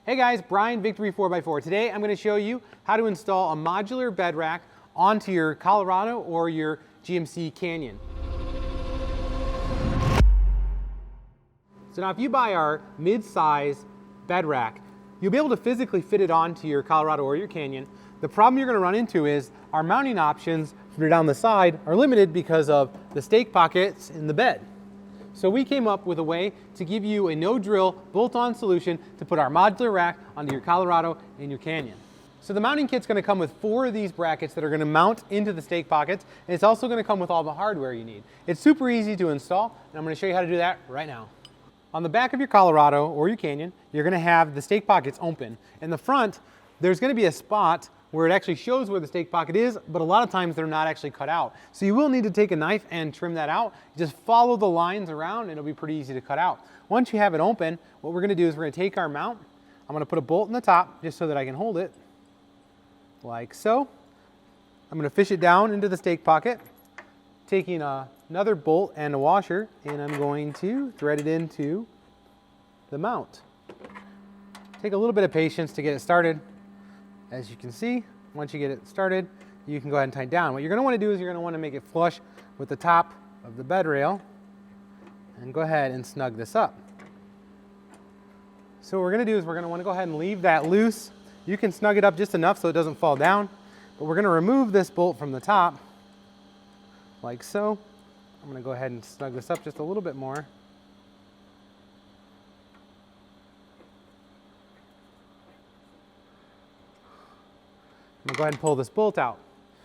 Hey guys, Brian, Victory 4x4. Today I'm going to show you how to install a modular bed rack onto your Colorado or your GMC Canyon. So now if you buy our mid-size bed rack, you'll be able to physically fit it onto your Colorado or your Canyon. The problem you're going to run into is our mounting options down the side are limited because of the stake pockets in the bed. So we came up with a way to give you a no-drill, bolt-on solution to put our modular rack onto your Colorado and your Canyon. So the mounting kit's going to come with 4 of these brackets that are going to mount into the stake pockets, and it's also going to come with all the hardware you need. It's super easy to install, and I'm going to show you how to do that right now. On the back of your Colorado or your Canyon, you're going to have the stake pockets open. In the front, there's going to be a spot where it actually shows where the stake pocket is, but a lot of times they're not actually cut out. So you will need to take a knife and trim that out. Just follow the lines around and it'll be pretty easy to cut out. Once you have it open, what we're gonna do is we're gonna take our mount. I'm gonna put a bolt in the top just so that I can hold it, like so. I'm gonna fish it down into the stake pocket, taking another bolt and a washer, and I'm going to thread it into the mount. Take a little bit of patience to get it started. As you can see, once you get it started, you can go ahead and tighten down. What you're going to want to do is you're going to want to make it flush with the top of the bed rail and go ahead and snug this up. So what we're going to do is we're going to want to go ahead and leave that loose. You can snug it up just enough so it doesn't fall down, but we're going to remove this bolt from the top like so. I'm going to go ahead and snug this up just a little bit more. I'm going to go ahead and pull this bolt out.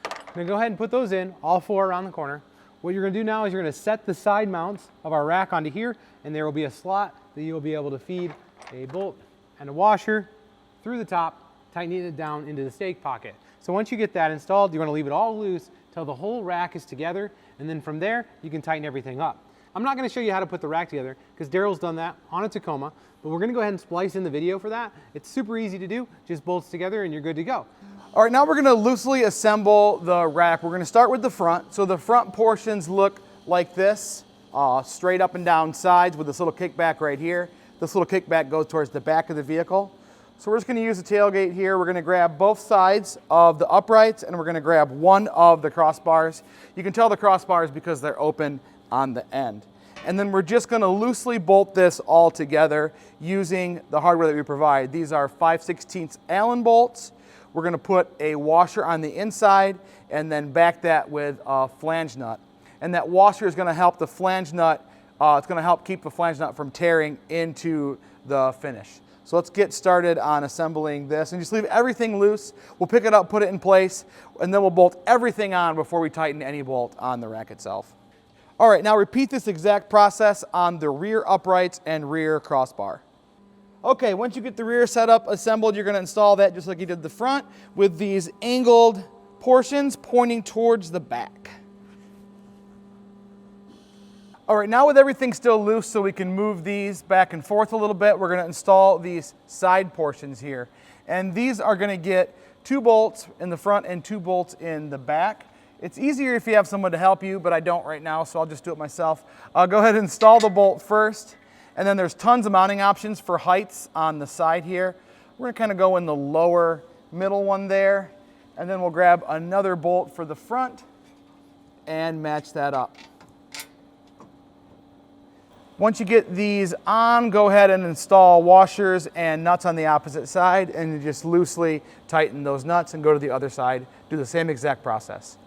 I'm going to go ahead and put those in, all 4 around the corner. What you're going to do now is you're going to set the side mounts of our rack onto here, and there will be a slot that you'll be able to feed a bolt and a washer through the top, tightening it down into the stake pocket. So once you get that installed, you're going to leave it all loose till the whole rack is together, and then from there, you can tighten everything up. I'm not going to show you how to put the rack together because Daryl's done that on a Tacoma, but we're going to go ahead and splice in the video for that. It's super easy to do, just bolts together and you're good to go. All right, now we're going to loosely assemble the rack. We're going to start with the front. So the front portions look like this, straight up and down sides with this little kickback right here. This little kickback goes towards the back of the vehicle. So we're just going to use the tailgate here. We're going to grab both sides of the uprights and we're going to grab one of the crossbars. You can tell the crossbars because they're open on the end. And then we're just going to loosely bolt this all together using the hardware that we provide. These are 5/16 Allen bolts. We're going to put a washer on the inside and then back that with a flange nut. And that washer is going to help the flange nut, it's going to help keep the flange nut from tearing into the finish. So let's get started on assembling this and just leave everything loose. We'll pick it up, put it in place, and then we'll bolt everything on before we tighten any bolt on the rack itself. All right, now repeat this exact process on the rear uprights and rear crossbar. Okay, once you get the rear setup assembled, you're going to install that just like you did the front with these angled portions pointing towards the back. All right, now with everything still loose so we can move these back and forth a little bit, we're going to install these side portions here. And these are going to get 2 bolts in the front and 2 bolts in the back. It's easier if you have someone to help you, but I don't right now, so I'll just do it myself. I'll go ahead and install the bolt first. And then there's tons of mounting options for heights on the side here. We're going to kind of go in the lower middle one there. And then we'll grab another bolt for the front and match that up. Once you get these on, go ahead and install washers and nuts on the opposite side and you just loosely tighten those nuts and go to the other side. Do the same exact process.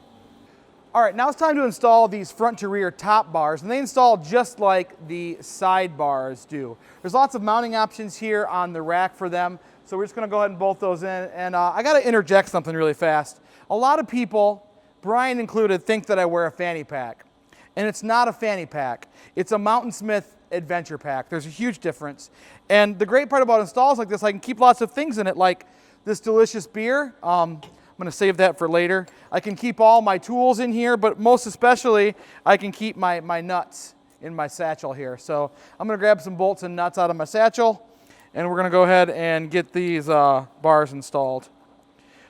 All right, now it's time to install these front to rear top bars, and they install just like the side bars do. There's lots of mounting options here on the rack for them, so we're just gonna go ahead and bolt those in. And I gotta interject something really fast. A lot of people, Brian included, think that I wear a fanny pack, and it's not a fanny pack. It's a Mountain Smith adventure pack. There's a huge difference. And the great part about installs like this, I can keep lots of things in it, like this delicious beer. I'm going to save that for later. I can keep all my tools in here, but most especially, I can keep my nuts in my satchel here. So I'm going to grab some bolts and nuts out of my satchel, and we're going to go ahead and get these bars installed.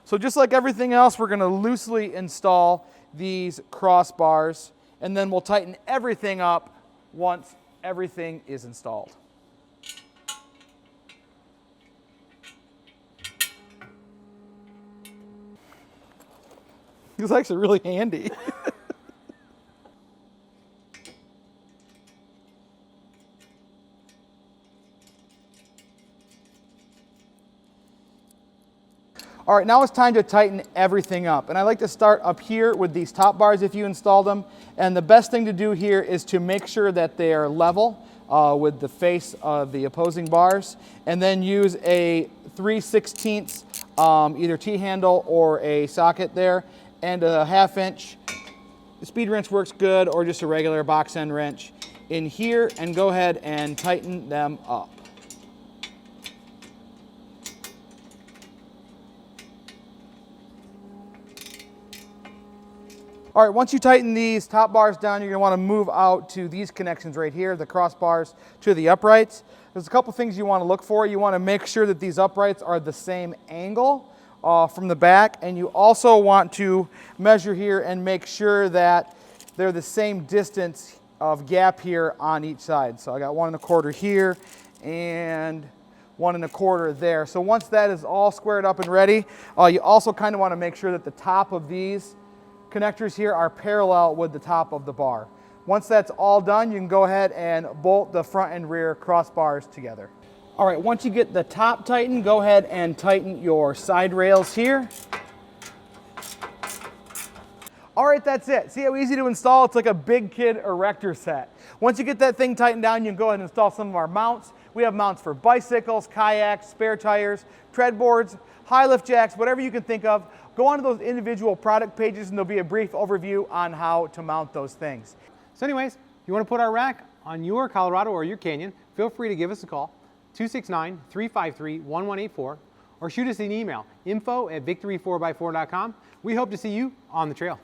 So just like everything else, we're going to loosely install these crossbars, and then we'll tighten everything up once everything is installed. is actually really handy. All right, now it's time to tighten everything up. And I like to start up here with these top bars if you installed them. And the best thing to do here is to make sure that they are level with the face of the opposing bars. And then use a 3/16 either T-handle or a socket there. And a 1/2 inch speed wrench works good, or just a regular box end wrench in here. And go ahead and tighten them up. All right, once you tighten these top bars down, you're gonna wanna move out to these connections right here, the crossbars to the uprights. There's a couple things you wanna look for. You wanna make sure that these uprights are the same angle from the back, and you also want to measure here and make sure that they're the same distance of gap here on each side. So I got 1 1/4 here and 1 1/4 there. So once that is all squared up and ready, you also kind of wanna make sure that the top of these connectors here are parallel with the top of the bar. Once that's all done, you can go ahead and bolt the front and rear crossbars together. All right, once you get the top tightened, go ahead and tighten your side rails here. All right, that's it. See how easy to install? It's like a big kid erector set. Once you get that thing tightened down, you can go ahead and install some of our mounts. We have mounts for bicycles, kayaks, spare tires, tread boards, high lift jacks, whatever you can think of. Go onto those individual product pages and there'll be a brief overview on how to mount those things. So anyways, if you want to put our rack on your Colorado or your Canyon, feel free to give us a call, 269-353-1184, or shoot us an email, info@victory4x4.com. We hope to see you on the trail.